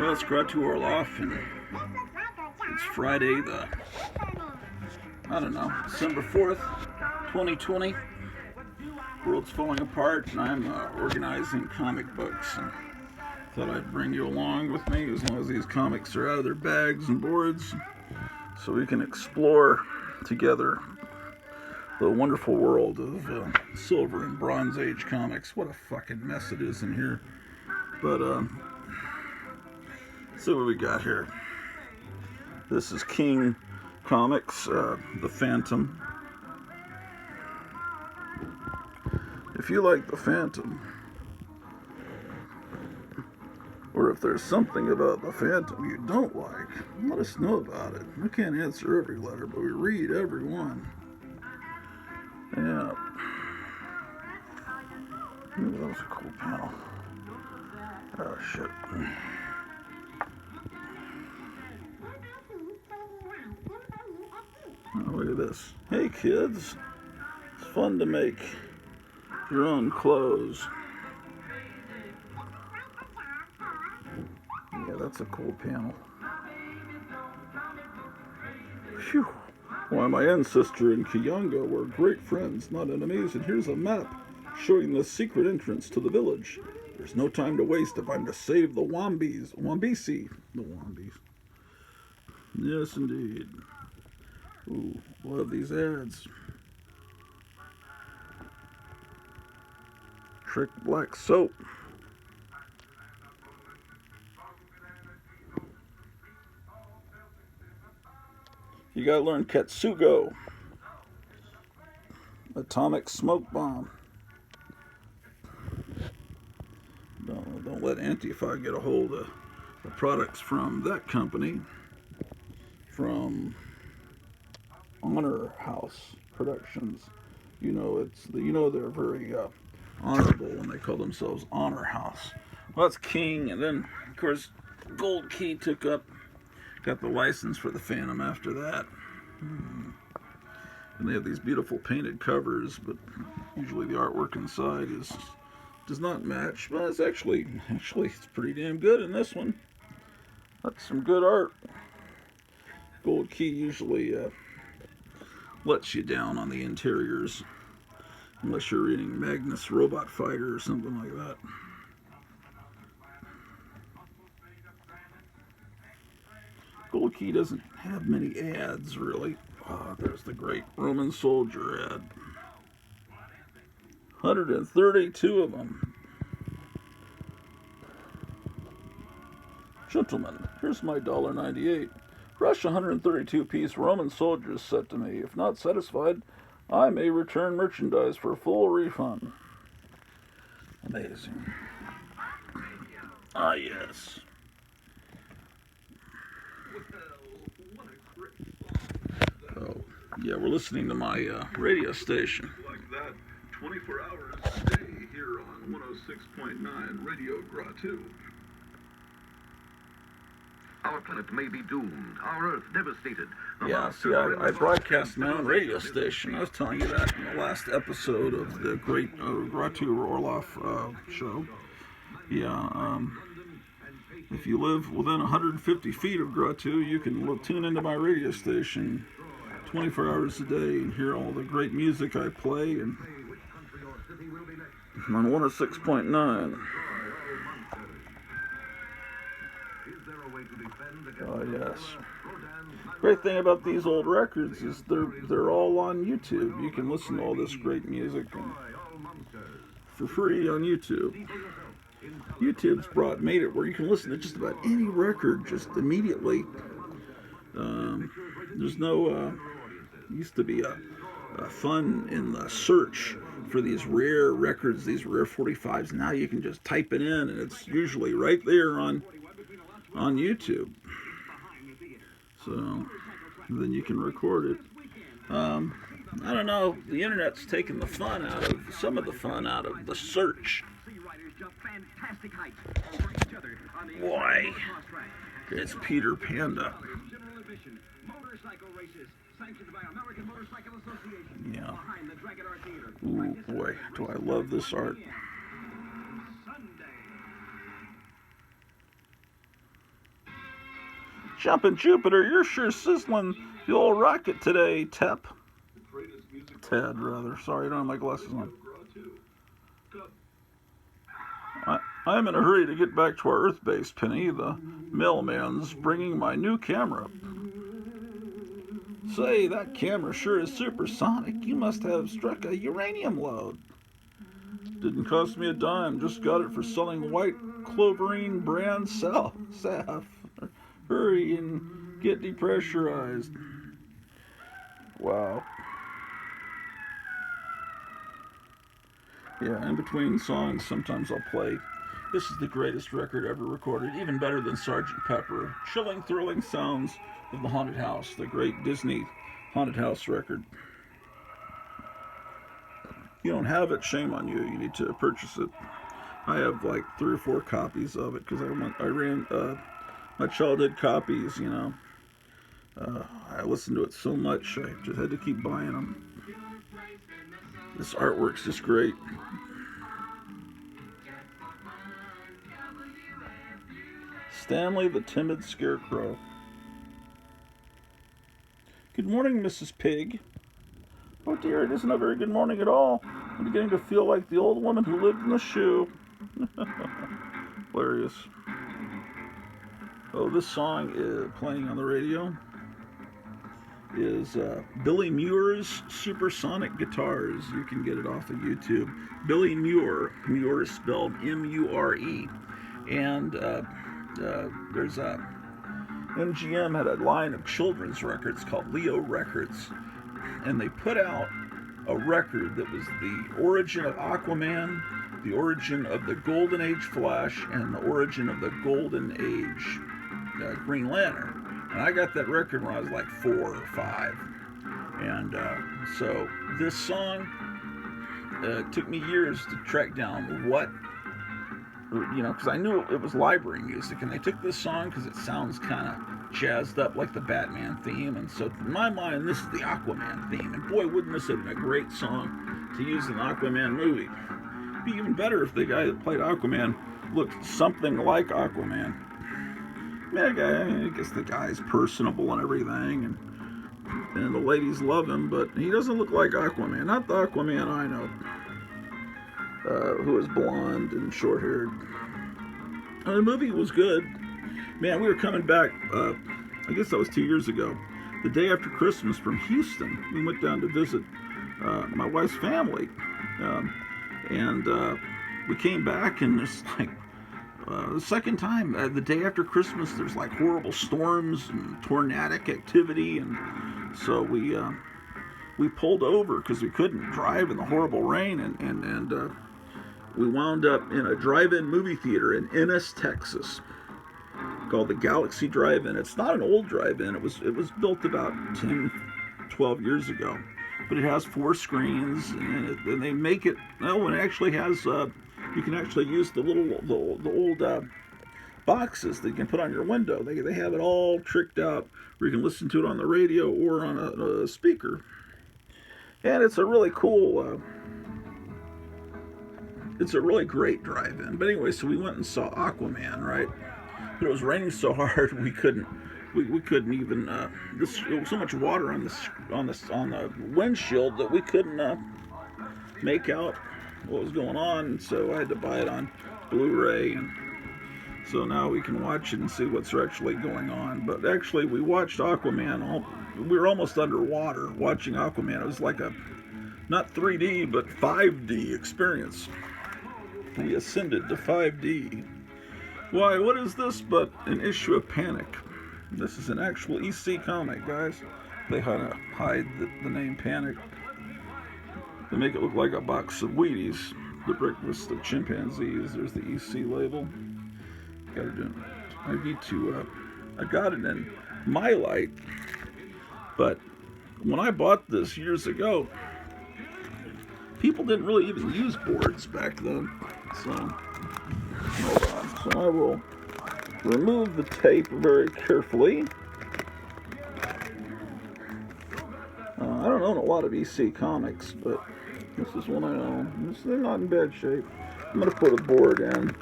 Well, it's Grottu Orloff, and it's Friday December 4th, 2020. World's falling apart, and I'm organizing comic books, and thought I'd bring you along with me as long as these comics are out of their bags and boards, so we can explore together the wonderful world of Silver and Bronze Age comics. What a fucking mess it is in here. But, see what we got here. This is King Comics, The Phantom. If you like The Phantom, or if there's something about The Phantom you don't like, let us know about it. I can't answer every letter, but we read every one. Yeah. Ooh, that was a cool panel. Oh, shit. Oh, look at this. Hey, kids. It's fun to make your own clothes. Yeah, that's a cool panel. Phew. Why, my ancestor and Kiyanga were great friends, not enemies, and here's a map showing the secret entrance to the village. There's no time to waste if I'm to save the Wambisi. The Wambies. Yes, indeed. Ooh, love these ads. Trick Black Soap. You gotta learn Ketsugo. Atomic Smoke Bomb. Don't let Antifa get a hold of the products from that company. From Honor House Productions. You know they're very honorable when they call themselves Honor House. Well, that's King, and then of course Gold Key got the license for the Phantom after that. And they have these beautiful painted covers, but usually the artwork inside does not match. But it's actually it's pretty damn good in this one. That's some good art. Gold Key usually lets you down on the interiors, unless you're reading Magnus Robot Fighter or something like that. Gold Key doesn't have many ads, really. There's the great Roman soldier ad. 132 of them. Gentlemen, here's my $1.98. Rush 132-piece Roman soldiers set to me. If not satisfied, I may return merchandise for full refund. Amazing. Ah, yes. Oh, yeah, we're listening to my radio station. Like that, 24 hours a day here on 106.9 Radio Grottu. Our planet may be doomed, our Earth devastated. Yeah, see, I broadcast my own radio station. I was telling you that in the last episode of the great Grottu Orloff show. Yeah, if you live within 150 feet of Grottu, you can tune into my radio station 24 hours a day and hear all the great music I play. And I'm on 106.9. Oh, yes. Great thing about these old records is they're all on YouTube. You can listen to all this great music for free on YouTube. YouTube's made it where you can listen to just about any record just immediately. There's no used to be a fun in the search for these rare records, these rare 45s. Now you can just type it in, and it's usually right there on YouTube. So then you can record it. I don't know. The internet's taken some of the fun out of the search. Boy, it's Peter Panda. Yeah. Ooh, boy, do I love this art. Jumpin' Jupiter, you're sure sizzling the old rocket today, Ted, rather. Sorry, I don't have my glasses on. I'm in a hurry to get back to our Earth base, Penny. The mailman's bringing my new camera. Say, that camera sure is supersonic. You must have struck a uranium lode. Didn't cost me a dime. Just got it for selling white cloverine brand salve. Hurry and get depressurized. Wow. Yeah, in between songs, sometimes I'll play. This is the greatest record ever recorded, even better than Sgt. Pepper. Chilling, thrilling sounds of the Haunted House, the great Disney Haunted House record. If you don't have it, shame on you. You need to purchase it. I have like 3 or 4 copies of it because I ran my childhood copies, you know. I listened to it so much, I just had to keep buying them. This artwork's just great. Stanley the Timid Scarecrow. Good morning, Mrs. Pig. Oh dear, it isn't a very good morning at all. I'm beginning to feel like the old woman who lived in the shoe. Hilarious. Oh, this song is playing on the radio is Billy Muir's Supersonic Guitars. You can get it off of YouTube. Billy Muir. Muir is spelled M-U-R-E. And there's MGM had a line of children's records called Leo Records. And they put out a record that was the origin of Aquaman, the origin of the Golden Age Flash, and the origin of the Golden Age Green Lantern. And I got that record when I was like 4 or 5. And so this song took me years to track down what, you know, because I knew it was library music. And they took this song because it sounds kind of jazzed up like the Batman theme. And so in my mind, this is the Aquaman theme. And boy, wouldn't this have been a great song to use in the Aquaman movie. It'd be even better if the guy that played Aquaman looked something like Aquaman. I guess the guy's personable and everything, and the ladies love him, but he doesn't look like Aquaman. Not the Aquaman I know, who is blonde and short-haired. The movie was good. Man, we were coming back, I guess that was 2 years ago, the day after Christmas from Houston. We went down to visit my wife's family, and we came back, and it's like, the second time, the day after Christmas, there's like horrible storms and tornadic activity, and so we pulled over because we couldn't drive in the horrible rain, and we wound up in a drive-in movie theater in Ennis, Texas, called the Galaxy Drive-In. It's not an old drive-in. It was built about 10, 12 years ago, but it has 4 screens, and they make it. Oh, and it actually has. You can actually use the old boxes that you can put on your window. They have it all tricked out where you can listen to it on the radio or on a speaker. And it's a really cool, it's a really great drive-in. But anyway, so we went and saw Aquaman, right? But it was raining so hard we couldn't even. There was so much water on the windshield that we couldn't make out what was going on, so I had to buy it on Blu-ray, and so now we can watch it and see what's actually going on. But actually, we watched Aquaman. We were almost underwater watching Aquaman. It was like a not 3D but 5D experience. We ascended to 5D. Why, what is this but an issue of Panic? This is an actual EC comic, guys. They hide the name Panic. They make it look like a box of Wheaties. The breakfast of chimpanzees. There's the EC label. I got it in My Light. But when I bought this years ago, people didn't really even use boards back then. So, hold on. So I will remove the tape very carefully. I don't own a lot of EC comics, but this is one I own. They're not in bad shape. I'm gonna put a board in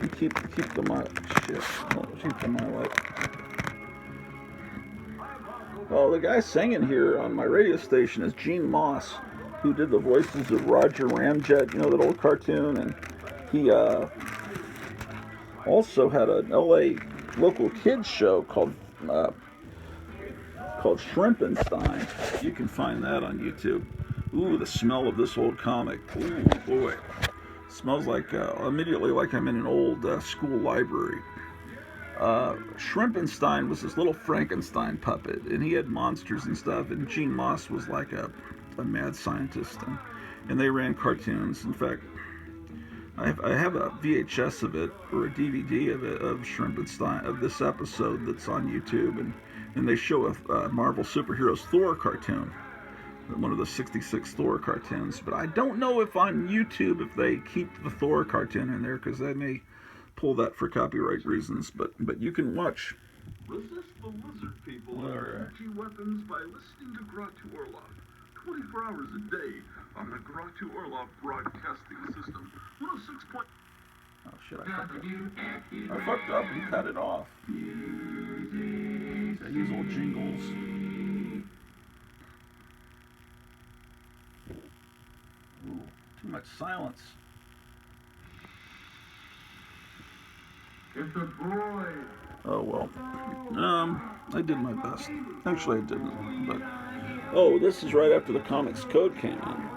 and keep the My Light. Oh, the guy singing here on my radio station is Gene Moss, who did the voices of Roger Ramjet, you know, that old cartoon, and he also had an LA local kids show called Shrimpenstein. You can find that on YouTube. Ooh, the smell of this old comic. Ooh, boy. Smells like, immediately like I'm in an old school library. Shrimpenstein was this little Frankenstein puppet, and he had monsters and stuff, and Gene Moss was like a mad scientist, and they ran cartoons. In fact, I have a VHS of it, or a DVD of it, of Shrimpenstein, of this episode that's on YouTube, and they show a Marvel Superheroes Thor cartoon, one of the 66 Thor cartoons. But I don't know if on YouTube if they keep the Thor cartoon in there, because they may pull that for copyright reasons. But you can watch. Resist the lizard people and their energy weapons by listening to Grottu Orloff 24 hours a day on the Grottu Orloff Broadcasting System. 106. Oh shit, I fucked up and cut it off. I use old jingles. Ooh, too much silence. It's a boy. Oh well. I did my best. Actually, I didn't. But oh, this is right after the Comics Code came in.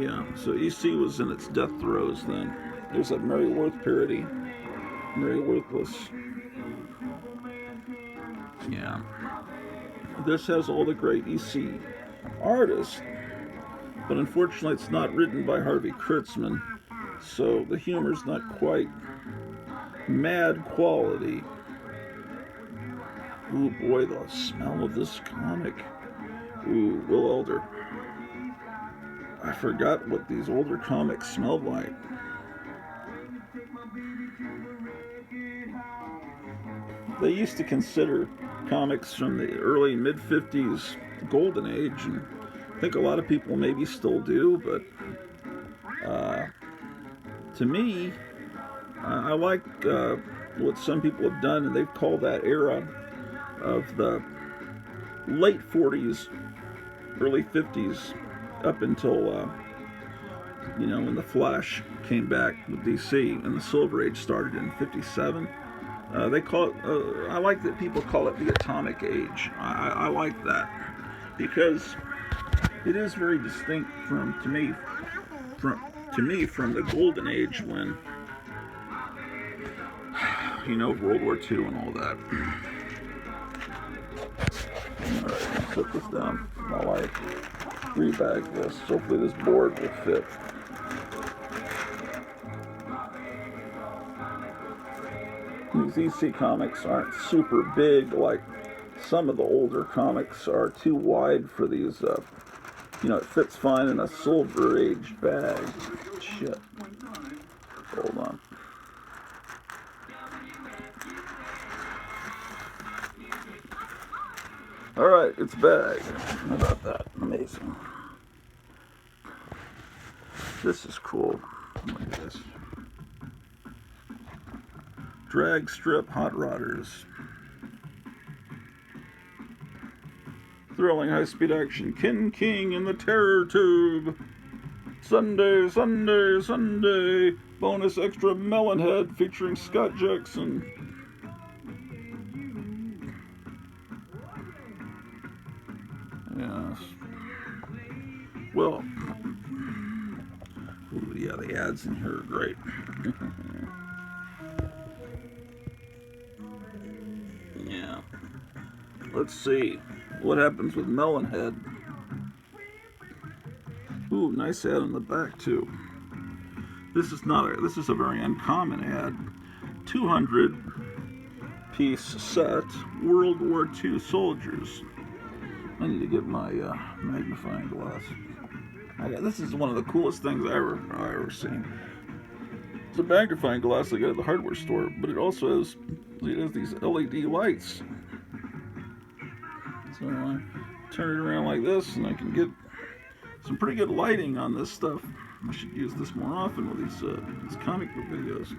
Yeah. So EC was in its death throes then. There's that Mary Worth parody. Mary Worthless. Yeah. This has all the great EC artists, but unfortunately, it's not written by Harvey Kurtzman, so the humor's not quite mad quality. Ooh boy, the smell of this comic. Ooh, Will Elder. I forgot what these older comics smelled like. They used to consider comics from the early mid-50s golden age, and I think a lot of people maybe still do, but to me, I like what some people have done, and they've called that era of the late 40s, early 50s, up until, when the Flash came back with DC, and the Silver Age started in 57. They call it, I like that people call it the Atomic Age. I like that, because it is very distinct from the Golden Age when, World War II and all that. Alright, set this down while I rebag this. Hopefully this board will fit. These EC comics aren't super big like some of the older comics are. Too wide for these, it fits fine in a Silver Age bag. Shit. Hold on. Alright, it's bagged. How about that? Amazing. This is cool. Look at this. Drag strip hot rodders. Thrilling high-speed action. King in the Terror Tube. Sunday, Sunday, Sunday. Bonus extra Melonhead featuring Scott Jackson. Yes. Well, ooh, yeah, the ads in here are great. Yeah. Let's see what happens with Melonhead. Ooh, nice ad on the back too. This is a very uncommon ad. 200-piece set, World War II soldiers. I need to get my magnifying glass. This is one of the coolest things I ever seen. It's a magnifying glass I got at the hardware store, but it also has these LED lights. So I turn it around like this, and I can get some pretty good lighting on this stuff. I should use this more often with these comic book videos.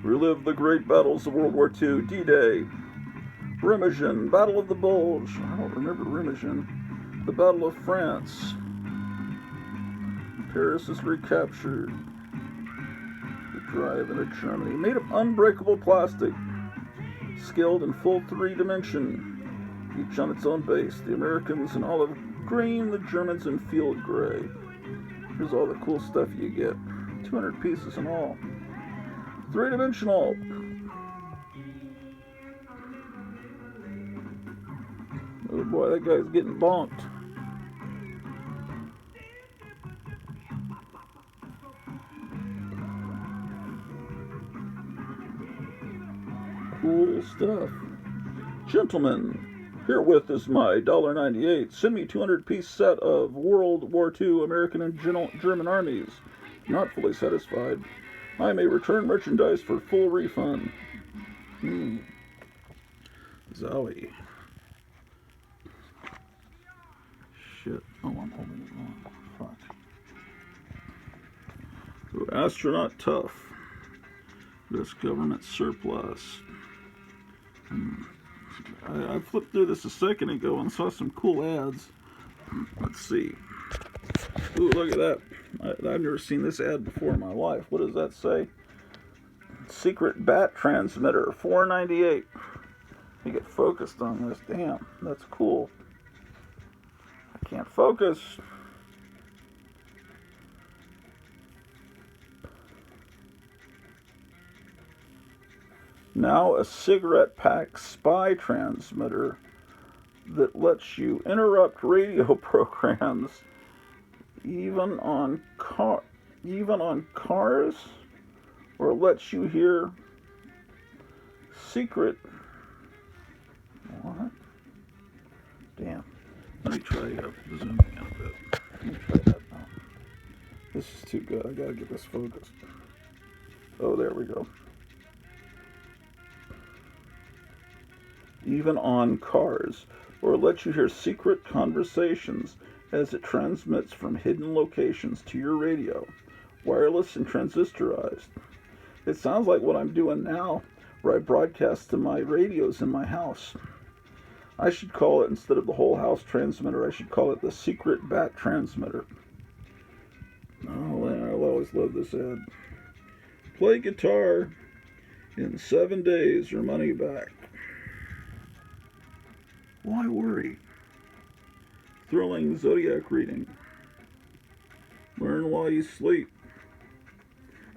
Relive the great battles of World War II, D-Day, Rimousin, Battle of the Bulge. I don't remember Rimousin. The Battle of France. Paris is recaptured. The DriveIn of Germany. Made of unbreakable plastic. Scaled in full 3 dimension. Each on its own base. The Americans in olive green, the Germans in field gray. Here's all the cool stuff you get. 200 pieces in all. 3-dimensional. Oh boy, that guy's getting bonked. Cool stuff. Gentlemen, herewith is my $1.98. Send me 200-piece set of World War II American and German armies. Not fully satisfied. I may return merchandise for full refund. Zowie. Shit. Oh, I'm holding it wrong. Fuck. So, astronaut tough. This government surplus. I flipped through this a second ago and saw some cool ads. Let's see. Ooh, look at that. I've never seen this ad before in my life. What does that say? Secret bat transmitter, $4.98. You get focused on this. Damn, that's cool. I can't focus. Now a cigarette pack spy transmitter that lets you interrupt radio programs even on cars, or lets you hear secret. What? Damn. Let me try zooming in a bit. Let me try that now. This is too good. I gotta get this focused. Oh, there we go. Even on cars, or let you hear secret conversations as it transmits from hidden locations to your radio, wireless and transistorized. It sounds like what I'm doing now, where I broadcast to my radios in my house. I should call it, instead of the whole house transmitter, I should call it the secret bat transmitter. Oh, I'll always love this ad. Play guitar in 7 days or money back. Why worry? Thrilling zodiac reading. Learn while you sleep.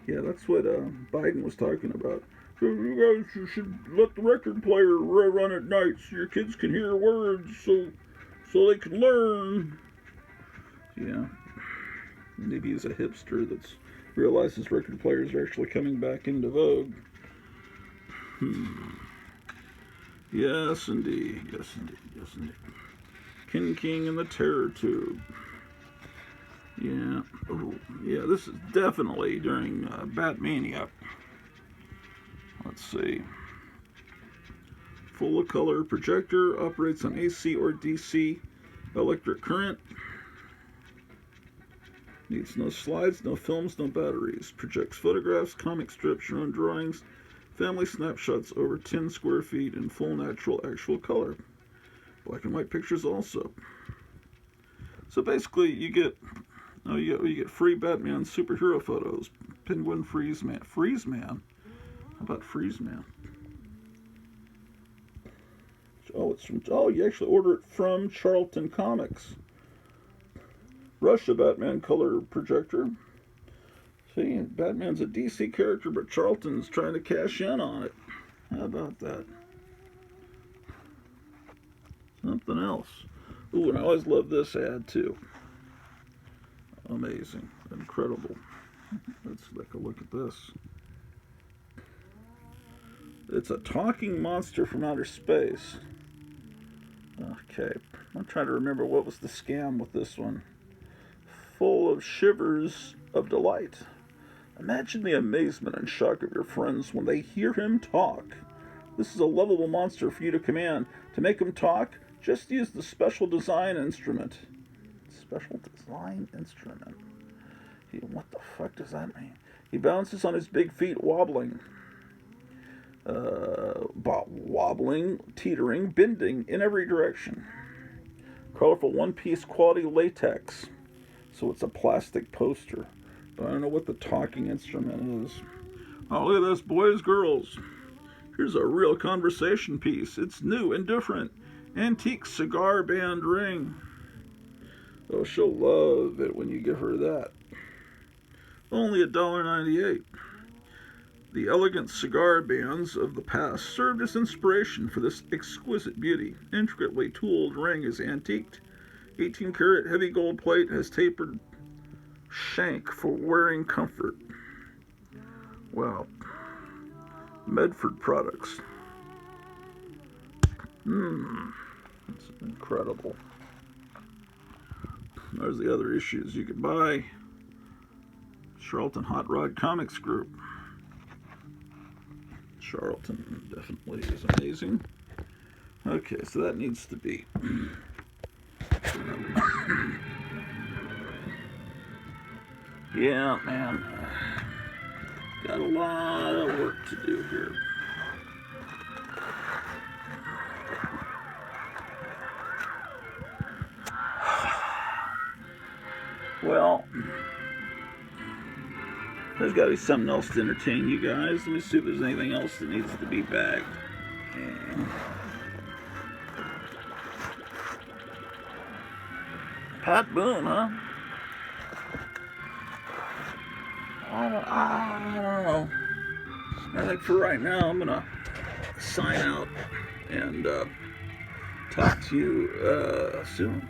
Yeah, that's what Biden was talking about. So you guys should let the record player run at night so your kids can hear words so they can learn. Yeah. Maybe he's a hipster that's realizes record players are actually coming back into vogue. Yes, indeed. Yes, indeed. Yes, indeed. King and the Terror Tube. Yeah. Oh, yeah, this is definitely during Batmania. Let's see. Full color projector, operates on AC or DC electric current. Needs no slides, no films, no batteries. Projects photographs, comic strips, your own drawings, family snapshots over 10 square feet in full natural actual color. Black and white pictures also. So basically you get free Batman superhero photos. Penguin, Freeze Man. Freeze Man? How about Freeze Man? Oh, you actually order it from Charlton Comics. Russia Batman color projector. See, Batman's a DC character, but Charlton's trying to cash in on it. How about that? Something else. Ooh, and I always love this ad, too. Amazing. Incredible. Let's take a look at this. It's a talking monster from outer space. Okay. I'm trying to remember what was the scam with this one. Full of shivers of delight. Imagine the amazement and shock of your friends when they hear him talk. This is a lovable monster for you to command. To make him talk, just use the special design instrument. Special design instrument? What the fuck does that mean? He bounces on his big feet, wobbling. wobbling, teetering, bending in every direction. Colorful one-piece quality latex. So it's a plastic poster. But I don't know what the talking instrument is. Oh, look at this, boys, girls. Here's a real conversation piece. It's new and different. Antique cigar band ring. Oh, she'll love it when you give her that. Only $1.98. The elegant cigar bands of the past served as inspiration for this exquisite beauty. Intricately tooled ring is antiqued. 18-karat heavy gold plate has tapered shank for wearing comfort. Wow. Medford products. That's incredible. There's the other issues you could buy. Charlton Hot Rod Comics Group. Charlton definitely is amazing. Okay, so that needs to be. Yeah, man. Got a lot of work to do here. Well, there's got to be something else to entertain you guys. Let me see if there's anything else that needs to be bagged. Pat Boone, huh? I don't know. I think for right now, I'm going to sign out and talk to you soon.